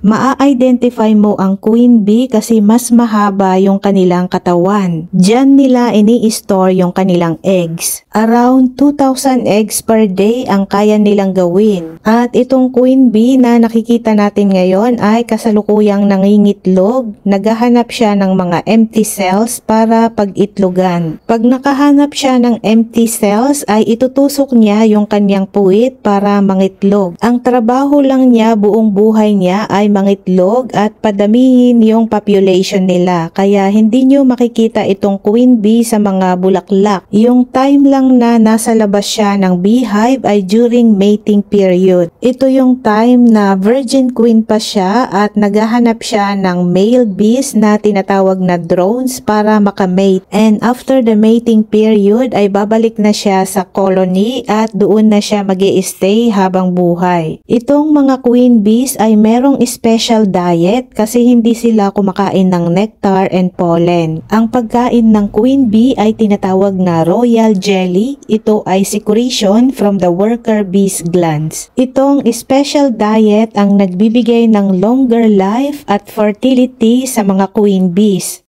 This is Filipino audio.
maa-identify mo ang queen bee kasi mas mahaba yung kanilang katawan. Diyan nila ini-store yung kanilang eggs. Around 2,000 eggs per day ang kaya nilang gawin. At itong queen bee na nakikita natin ngayon ay kasalukuyang nangingitlog. Naghahanap siya ng mga empty cells para pag-itlogan. Pag nakahanap siya ng empty cells ay itutusok niya yung kanyang puwit para mangitlog. Ang trabaho lang niya buong buhay niya ay mangitlog at padamihin yung population nila. Kaya hindi nyo makikita itong queen bee sa mga bulaklak. Yung time lang na nasa labas siya ng beehive ay during mating period. Ito yung time na virgin queen pa siya at naghahanap siya ng male bees na tinatawag na drones para makamate. And after the mating period ay babalik na siya sa colony at doon na siya mag-i-stay habang buhay. Itong mga queen bees ay merong special diet kasi hindi sila kumakain ng nectar and pollen. Ang pagkain ng queen bee ay tinatawag na royal jelly. Ito ay secretion from the worker bee's glands. Itong special diet ang nagbibigay ng longer life at fertility sa mga queen bees.